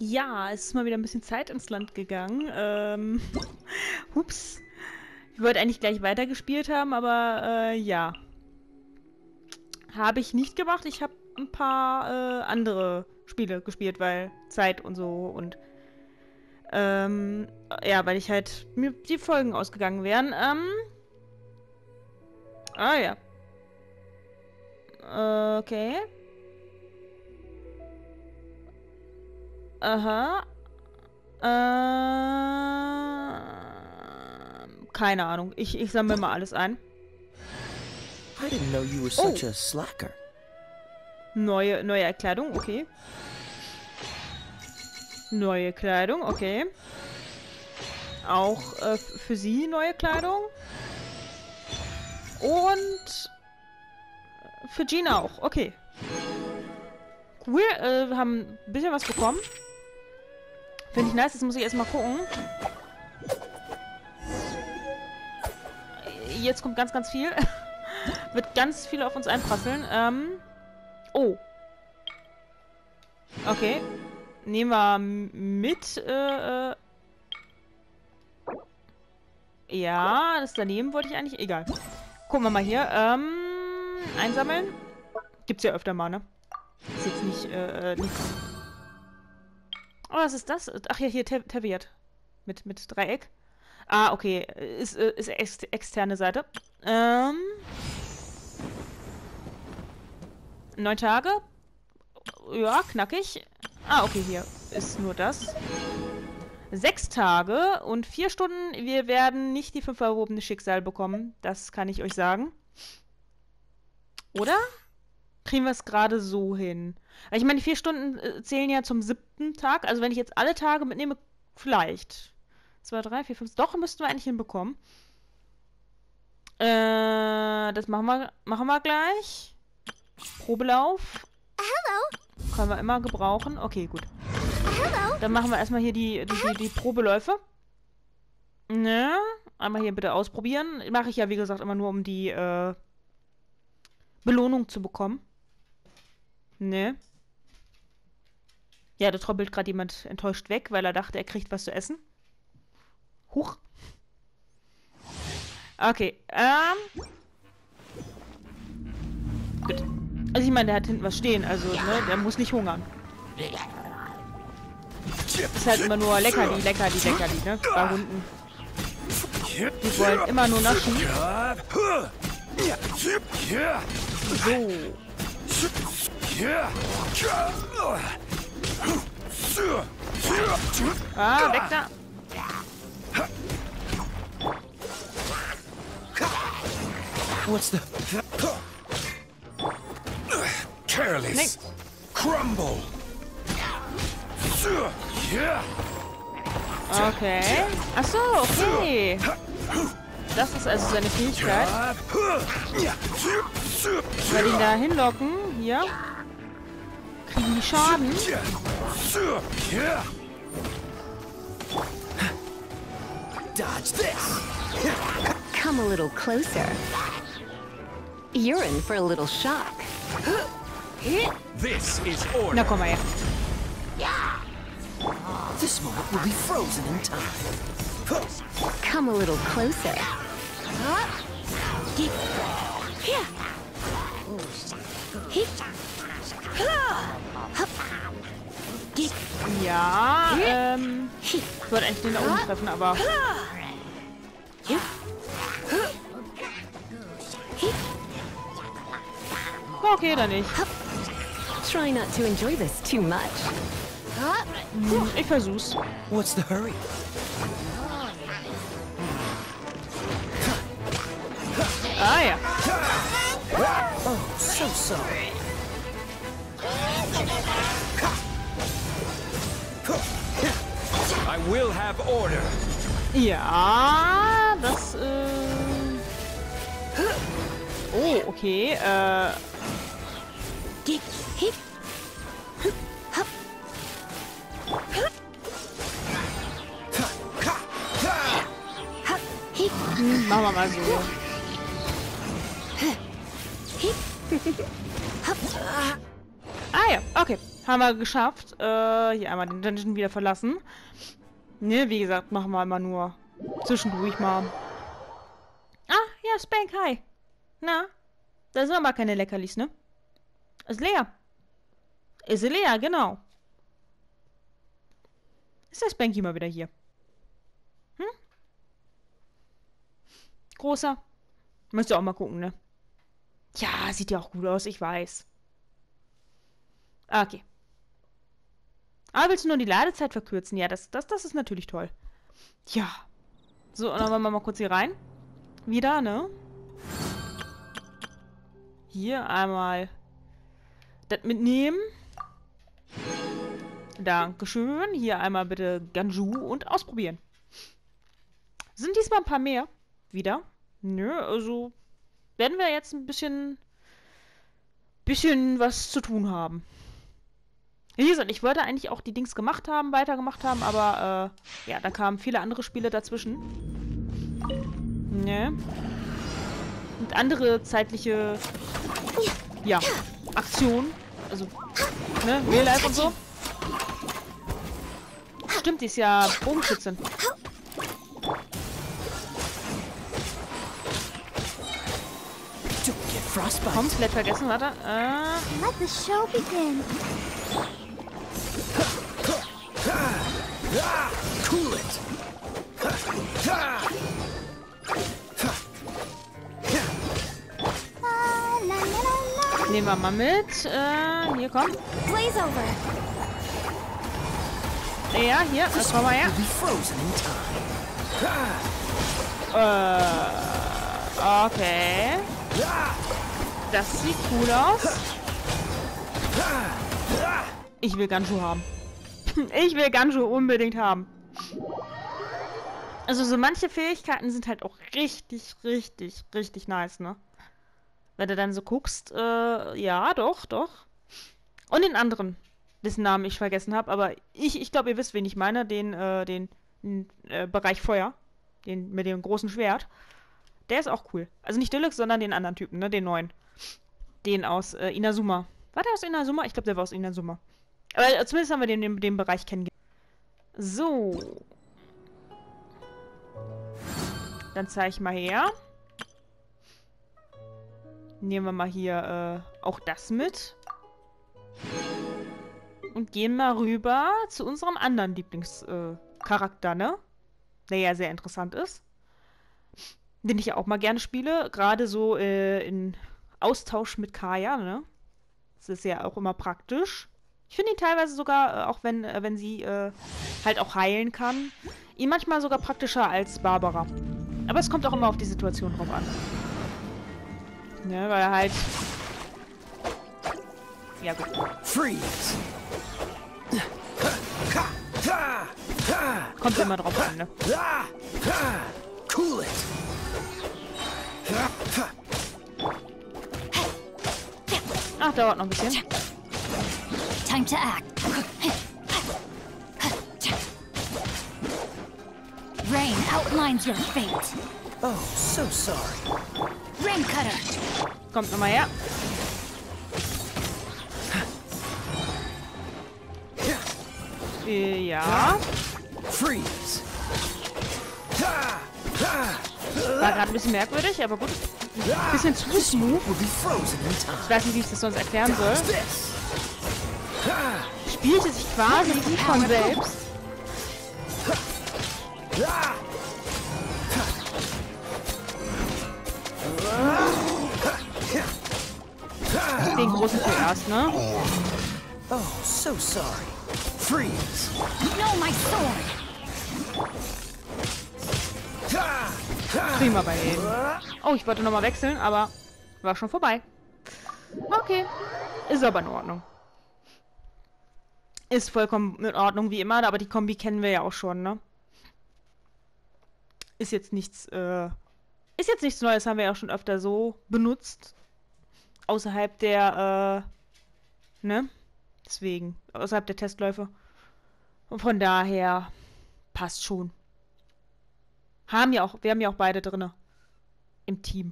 Ja, es ist mal wieder ein bisschen Zeit ins Land gegangen. Hups. Ich wollte eigentlich gleich weitergespielt haben, aber ja. Habe ich nicht gemacht. Ich habe ein paar andere Spiele gespielt, weil Zeit und so und ja, weil ich halt mir die Folgen ausgegangen wären. Ah ja. Okay. Aha. Keine Ahnung. Ich sammle mal alles ein. I didn't know you were such a slacker. Neue Kleidung, okay. Neue Kleidung, okay. Auch für sie neue Kleidung. Und für Gina auch, okay. Cool, wir haben ein bisschen was bekommen. Finde ich nice, jetzt muss ich erstmal gucken. Jetzt kommt ganz, ganz viel. Wird ganz viel auf uns einprasseln. Oh. Okay. Nehmen wir mit. Ja, das daneben wollte ich eigentlich. Egal. Gucken wir mal hier. Einsammeln. Gibt's ja öfter mal, ne? Ist jetzt nicht, nichts. Oh, was ist das? Ach ja, hier, Teyvat. Mit Dreieck. Ah, okay. Ist externe Seite. 9 Tage. Ja, knackig. Ah, okay, hier ist nur das. 6 Tage und 4 Stunden. Wir werden nicht die 5 verwobene Schicksal bekommen. Das kann ich euch sagen. Oder? Kriegen wir es gerade so hin? Ich meine, die 4 Stunden zählen ja zum 7. Tag. Also wenn ich jetzt alle Tage mitnehme, vielleicht. 2, 3, 4, 5. Doch, müssten wir eigentlich hinbekommen. Das machen wir gleich. Probelauf. Hello. Können wir immer gebrauchen. Okay, gut. Hello. Dann machen wir erstmal hier die Probeläufe. Ne? Einmal hier bitte ausprobieren. Mache ich ja, wie gesagt, immer nur, um die Belohnung zu bekommen. Ne? Ja, da troppelt gerade jemand enttäuscht weg, weil er dachte, er kriegt was zu essen. Huch. Okay, gut. Also ich meine, der hat hinten was stehen, also, ne, der muss nicht hungern. Ist halt immer nur Leckerli, ne, bei Hunden. Die wollen immer nur naschen. So. Ah, weg da. What's the... Careless. Crumble. Okay. Achso, okay. Das ist also seine Fähigkeit. Weil ihn da hinlocken, hier. Kriegen die Schaden. Dodge this. Come a little closer. You're in for a little shock. This is order. Na, komm mal her. This moment will be frozen in time. Come a little closer. Ja, ich wollte eigentlich den da oben treffen, aber... Okay, dann nicht. Try not to enjoy this too much. Ich versuch's. What's the hurry? Ah ja. Oh, so sorry. I will have order. Ja, das, Oh, okay, machen wir mal so. Ah ja, okay. Haben wir geschafft. Hier einmal den Dungeon wieder verlassen. Ne, wie gesagt, machen wir immer nur zwischendurch mal. Ah, ja, Spank, hi. Na, da sind aber keine Leckerlis, ne? Ist leer. Ist leer, genau. Ist der Spanky mal wieder hier? Hm? Großer. Müsst ihr auch mal gucken, ne? Ja, sieht ja auch gut aus, ich weiß. Okay. Aber willst du nur die Ladezeit verkürzen? Ja, das ist natürlich toll. Ja. So, und dann wollen wir mal kurz hier rein. Wieder, ne? Hier einmal das mitnehmen. Dankeschön. Hier einmal bitte Ganju und ausprobieren. Sind diesmal ein paar mehr? Wieder? Nö, also werden wir jetzt ein bisschen was zu tun haben. Wie gesagt, ich wollte eigentlich auch die Dings weitergemacht haben, aber ja, da kamen viele andere Spiele dazwischen. Ne? Und andere zeitliche, ja, Aktionen. Also, ne, Real Life und so. Stimmt, die ist ja Bogenschützin. Komplett vergessen, warte. Let the show begin. Cool it. Nehmen wir mal mit. Hier, komm. Blaze over. Ja, hier, komm mal her. Be frozen in time. Okay. Das sieht cool aus. Ich will Ganju haben. Ich will Ganju unbedingt haben. Also so manche Fähigkeiten sind halt auch richtig, richtig, richtig nice, ne? Wenn du dann so guckst, ja, doch. Und den anderen, dessen Namen ich vergessen habe, aber ich glaube, ihr wisst, wen ich meine, den Bereich Feuer, den mit dem großen Schwert. Der ist auch cool. Also nicht Deluxe, sondern den anderen Typen, ne, den neuen. Den aus Inazuma. War der aus Inazuma? Ich glaube, der war aus Inazuma. Aber zumindest haben wir den Bereich kennengelernt. So. Dann zeige ich mal her. Nehmen wir mal hier auch das mit. Und gehen mal rüber zu unserem anderen Lieblingscharakter, ne? Der ja sehr interessant ist. Den ich ja auch mal gerne spiele. Gerade so in Austausch mit Kaya, ne? Das ist ja auch immer praktisch. Ich finde ihn teilweise sogar, auch wenn sie halt auch heilen kann, ihn manchmal sogar praktischer als Barbara. Aber es kommt auch immer auf die Situation drauf an. Ne, weil er halt... Ja, gut. Freeze. Kommt immer drauf an, ne? Cool it. Ach, dauert noch ein bisschen. Time to act. Rain outlines your fate. Oh, so sorry. Rain cutter. Kommt nochmal her. Ja. Freeze. War gerade ein bisschen merkwürdig, aber gut. Ein bisschen zu smooth. Will be frozen in time. Ich weiß nicht, wie ich das sonst erklären soll. Spielte sich quasi wie von selbst. Den großen zuerst, ne? Oh, so sorry. Freeze. No, my sword. Prima bei denen. Oh, ich wollte nochmal wechseln, aber war schon vorbei. Okay. Ist aber in Ordnung. Ist vollkommen in Ordnung, wie immer, aber die Kombi kennen wir ja auch schon, ne? Ist jetzt nichts Neues, haben wir ja auch schon öfter so benutzt. Außerhalb der, ne? Deswegen, außerhalb der Testläufe. Und von daher passt schon. Wir haben ja auch beide drinne. Im Team.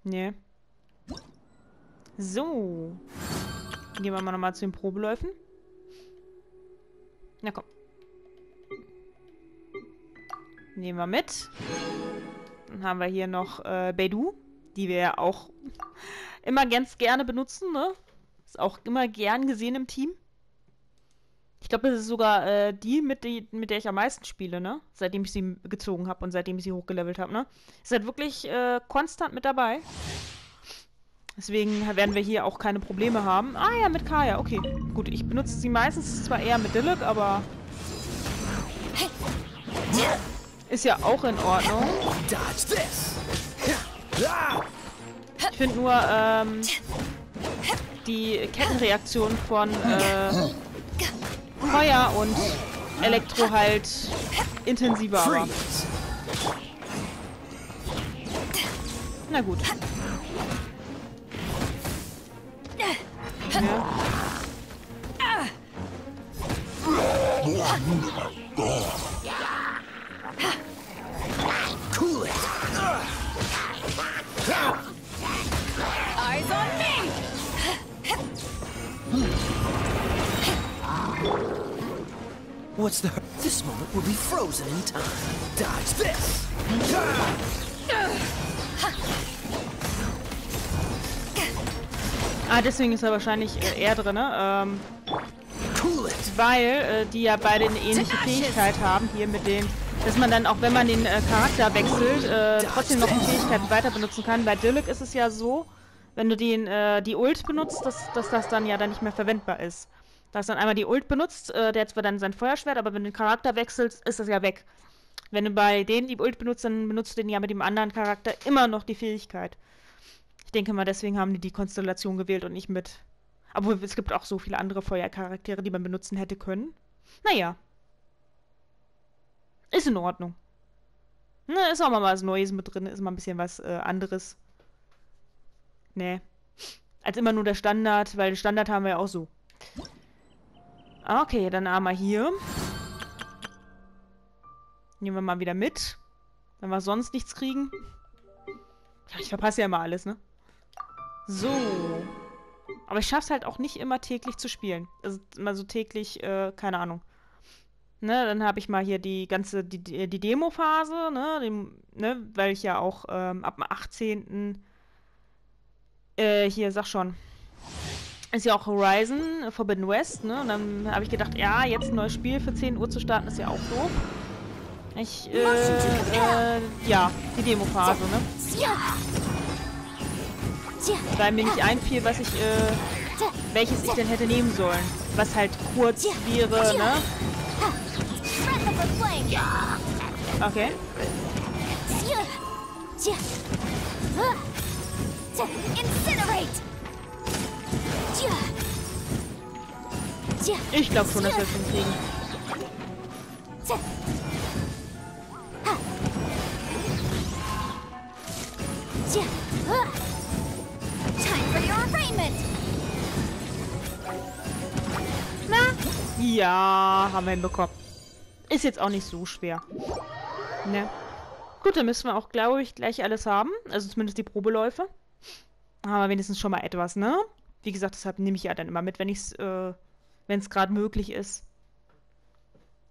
Ne? So. Gehen wir mal nochmal zu den Probeläufen. Na komm. Nehmen wir mit. Dann haben wir hier noch Beidou, die wir ja auch immer ganz gerne benutzen, ne? Ist auch immer gern gesehen im Team. Ich glaube, das ist sogar die, mit der ich am meisten spiele, ne? Seitdem ich sie gezogen habe und seitdem ich sie hochgelevelt habe, ne? Ist halt wirklich konstant mit dabei. Deswegen werden wir hier auch keine Probleme haben. Ah ja, mit Kaya, okay. Gut, ich benutze sie meistens zwar eher mit Diluc, aber ist ja auch in Ordnung. Ich finde nur, die Kettenreaktion von Feuer und Elektro halt intensiver war. Na gut. Ja. Cool it. Eyes on me! What's the... This moment will be frozen in time. Dodge this! Ah, deswegen ist er wahrscheinlich eher drin, ne? Cool it. Weil die ja beide eine ähnliche Fähigkeit haben, hier mit dem, dass man dann auch, wenn man den Charakter wechselt, trotzdem noch die Fähigkeiten weiter benutzen kann. Bei Diluc ist es ja so, wenn du die Ult benutzt, dass das dann ja dann nicht mehr verwendbar ist. Da ist dann einmal die Ult benutzt, der hat zwar dann sein Feuerschwert, aber wenn du den Charakter wechselst, ist das ja weg. Wenn du bei denen die Ult benutzt, dann benutzt du den ja mit dem anderen Charakter immer noch die Fähigkeit. Ich denke mal, deswegen haben die Konstellation gewählt und nicht mit... Obwohl, es gibt auch so viele andere Feuercharaktere, die man benutzen hätte können. Naja. Ist in Ordnung. Ne, ist auch mal was Neues mit drin, ist mal ein bisschen was anderes. Nee. Als immer nur der Standard, weil den Standard haben wir ja auch so. Okay, dann einmal hier. Nehmen wir mal wieder mit. Wenn wir sonst nichts kriegen. Ja, ich verpasse ja immer alles, ne? So. Aber ich schaff's halt auch nicht immer täglich zu spielen. Also immer so täglich, keine Ahnung. Ne, dann habe ich mal hier die ganze, die Demo-Phase, ne, weil ich ja auch ab dem 18. Hier, sag schon, ist ja auch Horizon Forbidden West, ne, und dann habe ich gedacht, ja, jetzt ein neues Spiel für 10 Uhr zu starten, ist ja auch doof. Ja, die Demo-Phase, ne. Weil mir nicht einfiel, welches ich denn hätte nehmen sollen. Was halt kurz wäre, ne. Okay. Incinerate! Ich glaube schon, dass wir es hinkriegen. Time for your arraignment! Na? Ja, haben wir hinbekommen. Ist jetzt auch nicht so schwer. Ne? Gut, dann müssen wir auch, glaube ich, gleich alles haben. Also zumindest die Probeläufe. Aber wenigstens schon mal etwas, ne? Wie gesagt, deshalb nehme ich ja dann immer mit, wenn es gerade möglich ist.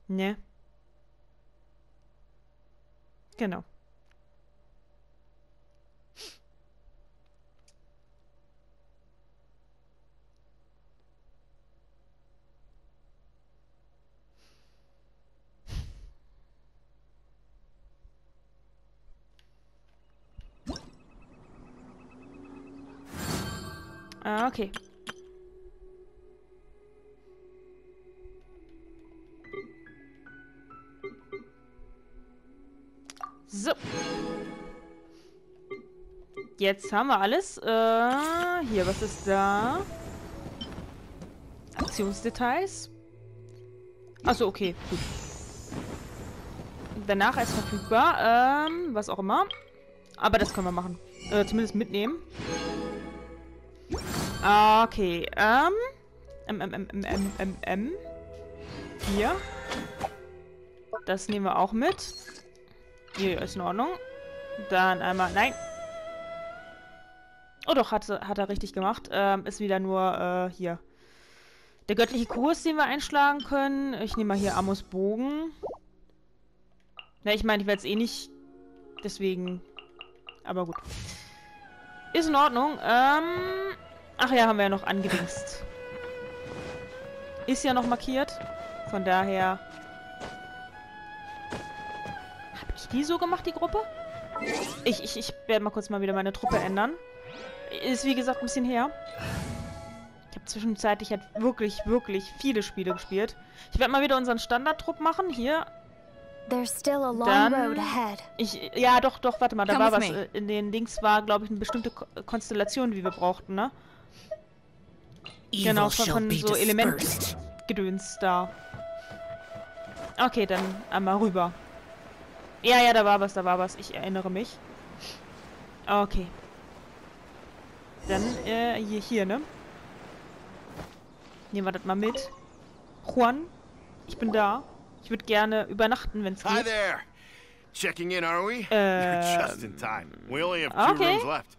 Ne? Genau. Ah, okay. So. Jetzt haben wir alles. Hier, was ist da? Aktionsdetails. Achso, okay, gut. Danach ist verfügbar. Was auch immer. Aber das können wir machen. Zumindest mitnehmen. Okay, Hier. Das nehmen wir auch mit. Hier ist in Ordnung. Dann einmal, nein. Oh doch, hat er richtig gemacht. Ist wieder nur, hier. Der göttliche Kurs, den wir einschlagen können. Ich nehme mal hier Amos Bogen. Na, ich meine, ich werde es eh nicht. Deswegen. Aber gut. Ist in Ordnung. Ach ja, haben wir ja noch angedingst. Ist ja noch markiert. Von daher. Habe ich die so gemacht, die Gruppe? Ich werde mal kurz wieder meine Truppe ändern. Ist wie gesagt ein bisschen her. Ich habe zwischenzeitlich halt wirklich viele Spiele gespielt. Ich werde mal wieder unseren Standardtrupp machen. Hier. There's still a long Dann, road ahead. ja, doch, warte mal, da Come war was. with me. In den Links war, glaube ich, eine bestimmte Konstellation, wie wir brauchten, ne? Genau, Evil shall von be so dispersed. Elementgedöns da. Okay, dann einmal rüber. Ja, da war was. Ich erinnere mich. Okay. Dann, hier, ne? Nehmen wir das mal mit. Juan, ich bin da. Ich würde gerne übernachten, wenn es Hi geht. there. Checking in, are we? You're just in time. We only have 2 Okay. rooms left.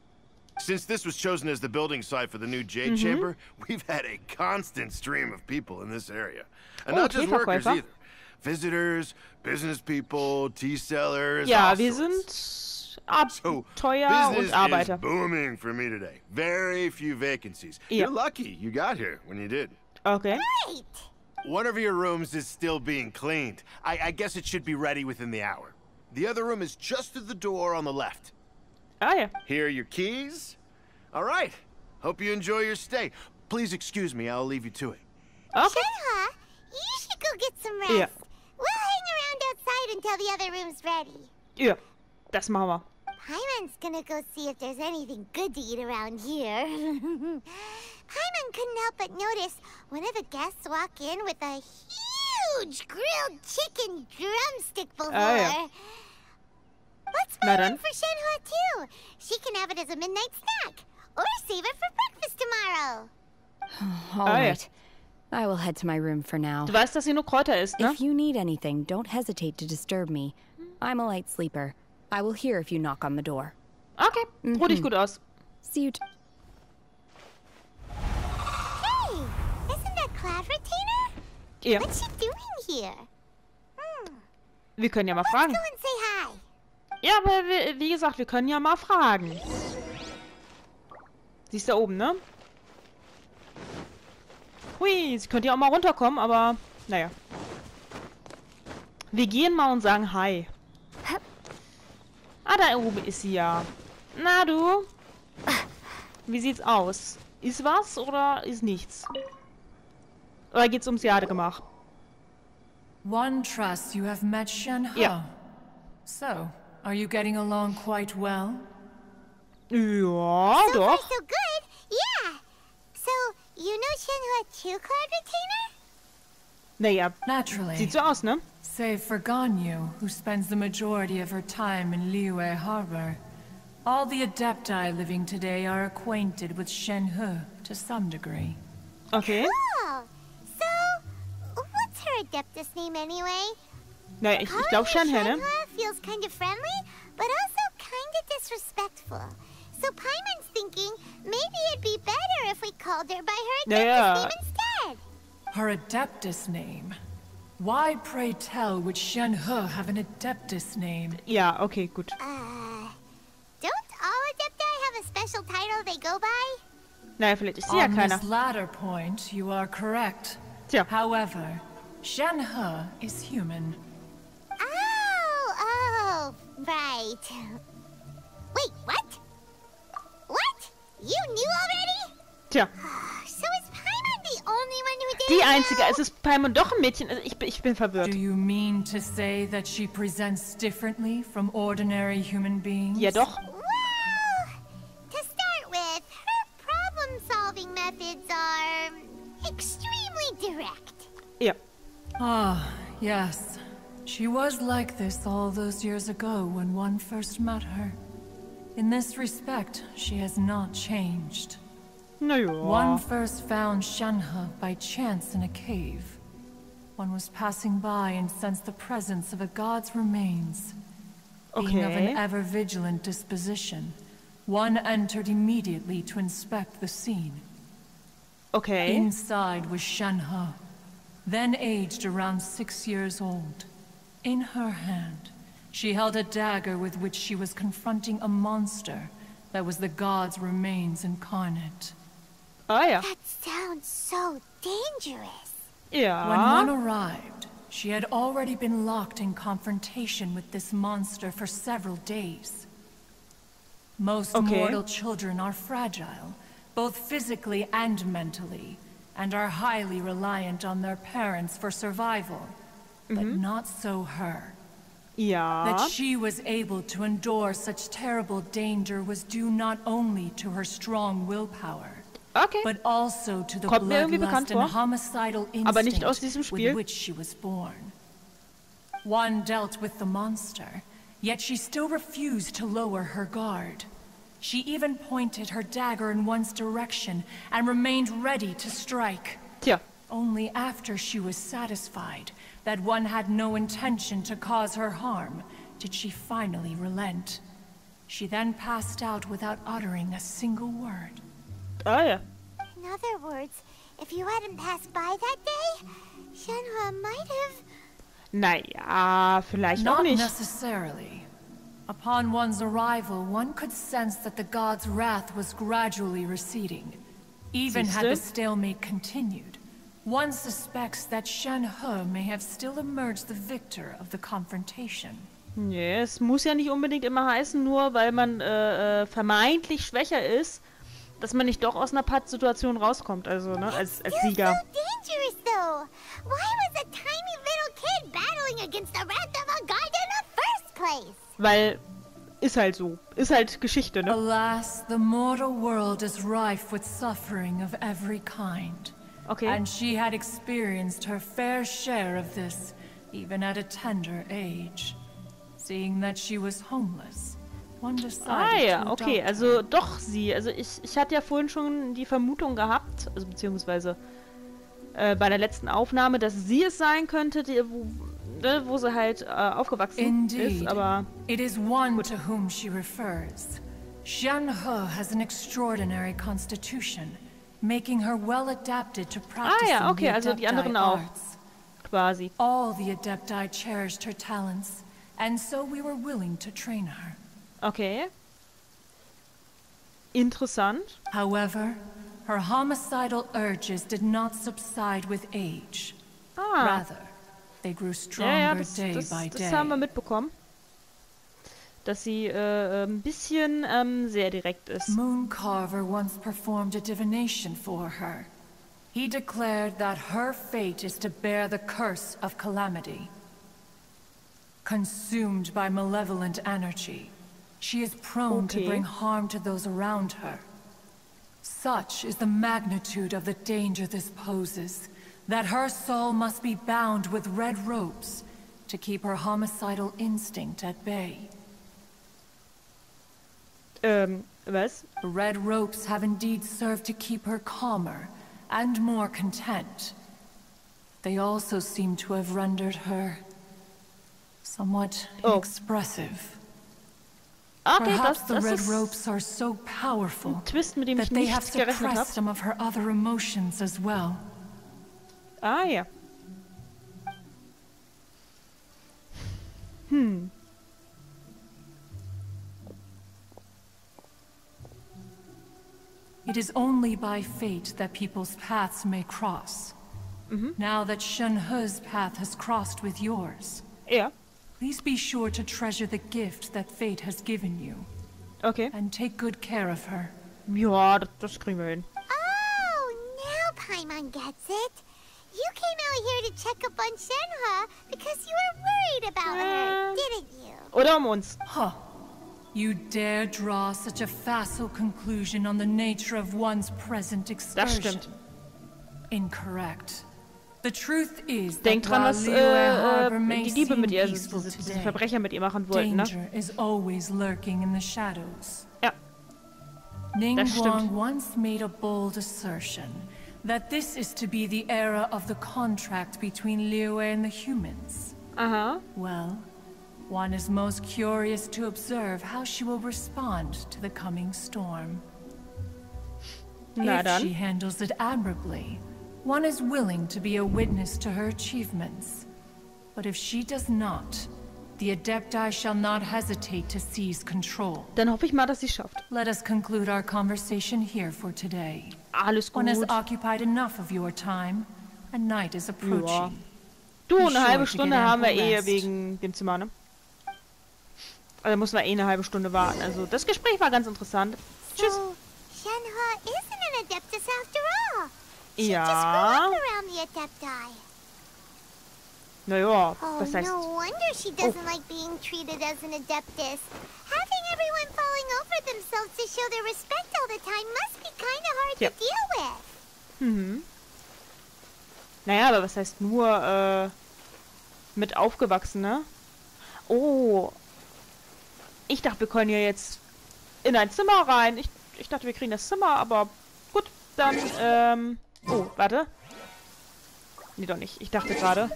Since this was chosen as the building site for the new Jade Chamber, we've had a constant stream of people in this area. And Oh, not just workers Teeverkäufer. either. Visitors, business people, tea sellers, Ja, all wir sorts. sind So, Abenteuer business und Arbeiter. is booming for me today. Very few vacancies. Yeah. You're lucky you got here when you did. Okay. Great! One of your rooms is still being cleaned. I guess it should be ready within the hour. The other room is just through the door on the left. Ah ja. Here are your keys. All right. Hope you enjoy your stay. Please excuse me, I'll leave you to it. Okay. Shenhe, you should go get some rest. Ja. We'll hang around outside until the other room's ready. Ja, das machen wir. Paimon's gonna go see if there's anything good to eat around here. Paimon couldn't help but notice one of the guests walk in with a huge grilled chicken drumstick before. ja. Let's Na buy dann. one for Shenhe too. She can have it as a midnight snack. Or save it for breakfast tomorrow. All Oh, yeah. right. I will head to my room for now. Du weißt, dass sie nur Kräuter isst, ne? If you need anything, don't hesitate to disturb me. I'm a light sleeper. I will hear if you knock on the door. Okay, ruh dich gut aus. See you. Hey, isn't that Cloud Retainer? Ja, What's she doing here? wir können ja mal Let's fragen. go and say hi. Ja, aber wie gesagt, wir können ja mal fragen. Sie ist da oben, ne? Hui, sie könnte ja auch mal runterkommen, aber naja. Wir gehen mal und sagen Hi. Ah, da oben ist sie ja. Na du? Wie sieht's aus? Ist was oder ist nichts? Oder geht's ums Jadegemach? One trusts you have met Shenhe. Yeah. So, are you getting along quite well? Ja, So far, doch. so good. Yeah. So, you know Shenhe too, Cloud Retainer? Naja, Naturally. sieht so aus, ne? Save for Ganyu, who spends the majority of her time in Liyue Harbor. All the Adepti living today are acquainted with Shenhe to some degree. Okay. Oh. So, what's her Adeptus name anyway? Naja, ich glaube Calling her Shenhe, ne? Shenhe feels kind of friendly, but also kind of disrespectful. So Paimon's thinking maybe it'd be better if we called her by her Adeptus Yeah. name instead. Her Adeptus name? Why, pray tell, would Shenhe have an Adeptus name? Ja, okay, gut. Don't all Adepti have a special title they go by? Naja, vielleicht ist sie ja On keiner. this latter point, you are correct. Tja. However, Shenhe is human. Oh, right. Wait, what? What? You knew already? Tja, So is Paimon the only one who die didn't einzige. know? Es ist Paimon doch ein Mädchen. Also ich bin verwirrt. Do you mean to say that she presents differently from ordinary human beings? Ja, doch. Well, to start with, her problem-solving methods are extremely direct. Ja. Ah, yes. She was like this all those years ago when one first met her. In this respect, she has not changed. Naja. One first found Shenhe by chance in a cave. One was passing by and sensed the presence of a god's remains. Being of Okay. an ever-vigilant disposition, one entered immediately to inspect the scene. Okay. Inside was Shenhe, then aged around 6 years old. In her hand, she held a dagger with which she was confronting a monster that was the god's remains incarnate. Ah ja. That sounds so dangerous. Ja. When one arrived, she had already been locked in confrontation with this monster for several days. Most mortal children are fragile, both physically and mentally, and are highly reliant on their parents for survival. But not so her. Ja. That she was able to endure such terrible danger was due not only to her strong willpower, Okay. but also to the Kommt mir irgendwie bekannt bloodlust and vor. homicidal Aber nicht aus diesem instinct with Spiel. which she was born. One dealt with the monster, yet she still refused to lower her guard. She even pointed her dagger in one's direction and remained ready to strike. Tja. Only after she was satisfied that one had no intention to cause her harm did she finally relent. She then passed out without uttering a single word. Ah ja. In other words, if you hadn't passed by that day, Shenhe might have... Naja, vielleicht auch Not nicht. necessarily. Upon one's arrival, one could sense that the god's wrath was gradually receding. Even had the Siehste? stalemate continued, one suspects that Shenhe may have still emerged the victor of the confrontation. Nee, es muss ja nicht unbedingt immer heißen, nur weil man vermeintlich schwächer ist, dass man nicht doch aus einer Pattsituation rauskommt, also ne, als Still Sieger. so dangerous, though. Why was a tiny little kid battling against the wrath of a god in the first place? Weil, ist halt so. Ist halt Geschichte, ne? Alas, the mortal world is rife with suffering of every kind. Okay. And she had experienced her fair share of this, even at a tender age. Seeing that she was homeless, one decided Ah ja, to okay, adopt also doch sie. Also ich hatte ja vorhin schon die Vermutung gehabt, also beziehungsweise bei der letzten Aufnahme, dass sie es sein könnte, wo sie halt aufgewachsen Indeed, ist, aber... it is one to whom she refers. Shenhe has an extraordinary constitution, making her well adapted to practicing ja, okay, the also die Adepti anderen auch. arts. Quasi. All the Adepti cherished her talents, and so we were willing to train her. Okay. Interessant. However, her homicidal urges did not subside with age. Ah, Rather, they grew ja, stronger das, day das, by das haben wir day. mitbekommen. Dass sie ein bisschen sehr direkt ist. Mooncarver once performed a divination for her. He declared that her fate is to bear the curse of calamity. Consumed by malevolent energy, she is prone to bring harm to those around her. Such is the magnitude of the danger this poses, that her soul must be bound with red ropes to keep her homicidal instinct at bay. Was? The red ropes have indeed served to keep her calmer and more content. They also seem to have rendered her somewhat inexpressive. Okay, Perhaps the das red ist ropes are so powerful ein Twist, mit dem that ich they have nicht gerechnet suppressed habe. some of her other emotions as well. Ah ja. It is only by fate that people's paths may cross. Now that Shenhe's path has crossed with yours, Ja. please be sure to treasure the gift that fate has given you, Okay. and take good care of her. Ja, das kriegen wir hin. Oh, now Paimon gets it. You came out here to check up on Shenhe because you were worried about her, didn't you? Oder uns. Huh. You dare draw such a facile conclusion on the nature of one's present Das excursion? stimmt. Incorrect. The truth is that Denk dran, while was Liyue Harbor may die Diebe seem mit ihr, peaceful diese today, Verbrecher mit ihr machen wollten, ne? danger is always lurking in the shadows. Ja. Das stimmt. Ningguang once made a bold assertion that this is to be the era of the contract between Liyue and the humans. Aha. Well, one is most curious to observe how she will respond to the coming storm. Na If dann. she handles it admirably, one is willing to be a witness to her achievements. But if she does not, the Adepti shall not hesitate to seize control. Dann hoffe ich mal, dass sie es schafft. Let us conclude our conversation here for today. Alles One has gut. occupied enough of your time, and night is approaching. Du, Be eine halbe sure to Stunde get haben wir ample eh rest. wegen dem Zimmer, ne? Also müssen wir eh eine halbe Stunde warten. Also das Gespräch war ganz interessant. Tschüss. So, Shenhe isn't an Adeptus after all. She Ja. just grew up around the Adepti. Naja, Oh, was heißt... no wonder she doesn't like being treated as an Adeptus. Having everyone falling over themselves to show their respect all the time must be kind of hard Ja. to deal with. Mhm. Naja, aber was heißt nur, mit aufgewachsen, ne? Oh. Ich dachte, wir können ja jetzt in ein Zimmer rein. Ich dachte, wir kriegen das Zimmer, aber gut, dann, oh, warte. Nee, doch nicht. Ich dachte gerade.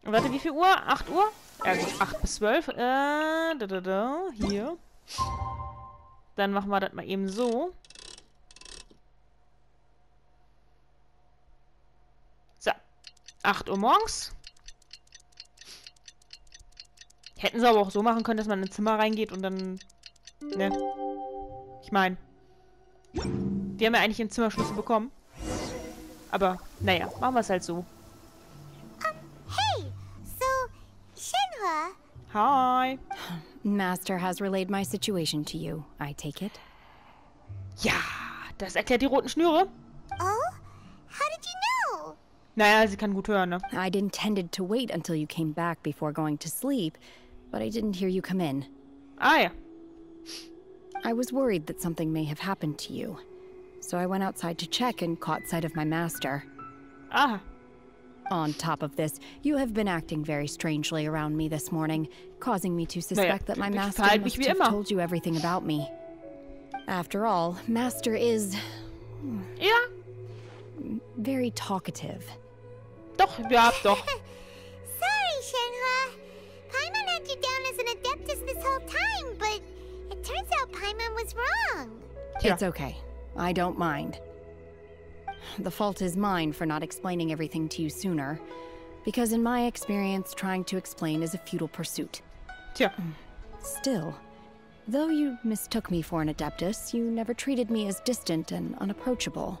Warte, wie viel Uhr? 8 Uhr? Ja, gut, 8 bis 12. Hier. Dann machen wir das mal eben so. So. 8 Uhr morgens. Hätten sie aber auch so machen können, dass man in ein Zimmer reingeht und dann... Ne? Ich meine... Die haben ja eigentlich einen Zimmerschlüssel bekommen. Aber, naja, machen wir es halt so. Hey, so, Shenhe, Hi. Master has relayed my situation to you, I take it. Ja, das erklärt die roten Schnüre. oh, how did you know? Naja, sie kann gut hören, ne? I'd intended to wait until you came back before going to sleep, but I didn't hear you come in. Ah ja. I was worried that something may have happened to you, so I went outside to check and caught sight of my master. Aha. On top of this, you have been acting very strangely around me this morning, causing me to suspect that my ich master verhalte mich must wie have immer. told you everything about me. After all, Master is Ja, very talkative. doch, ja, doch. Sorry, Shenhe. Paimon had you down as an Adeptus this whole time, but it turns out Paimon was wrong. Tja. It's okay. I don't mind. The fault is mine for not explaining everything to you sooner, because in my experience, trying to explain is a futile pursuit. Tja. Still, though you mistook me for an Adeptus, you never treated me as distant and unapproachable.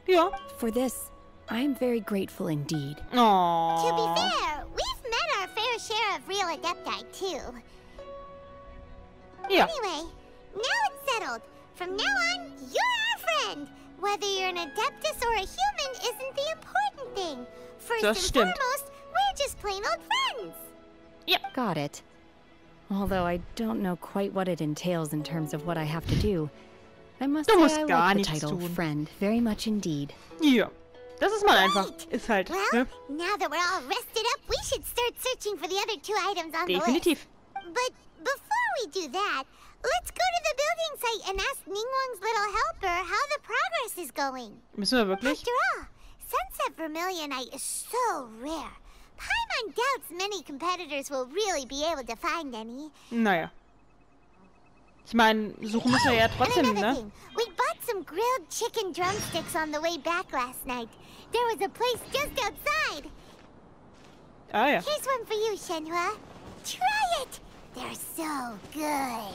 Ja. For this, I am very grateful indeed. To be Oh. fair, we've met our fair share of real Adepti, too. Ja. Anyway, now it's settled. From now on, you're our friend. Whether you're an Adeptus or a human isn't the important thing. First Das and stimmt. foremost, we're just plain old friends. Got it. Although I don't know quite what it entails in terms of what I have to do, I must Du say musst I gar like the nichts title tun. friend very much indeed. Ja. Das ist mal einfach. Right. Ist halt, Well, ne? now that we're all rested up, we should start searching for the other 2 items on the list. Definitiv. But before we do that, let's go to the building site and ask Ningguang's little helper how the progress is going. Müssen wir wirklich? After all, Sunset Vermilionite is so rare. Paimon doubts many competitors will really be able to find any. Naja. Ich meine, suchen müssen wir ja And trotzdem, another ne? thing, we bought some grilled chicken drumsticks on the way back last night. There was a place just outside. Ah ja. Here's one for you, Shenhe. Try it. They're so good.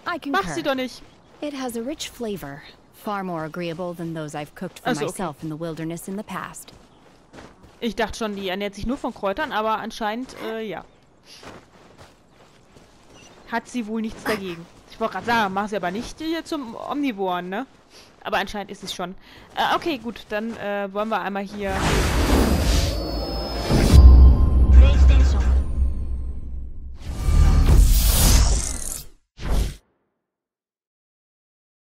I concur. Mach sie doch nicht. It has a rich flavor, far more agreeable than those I've cooked for Also, okay. myself in the wilderness in the past. Ich dachte schon, die ernährt sich nur von Kräutern, aber anscheinend, ja. Hat sie wohl nichts dagegen. Ich wollte gerade sagen, mach sie aber nicht hier zum Omnivoren, ne? Aber anscheinend ist es schon. Okay, gut, dann wollen wir einmal hier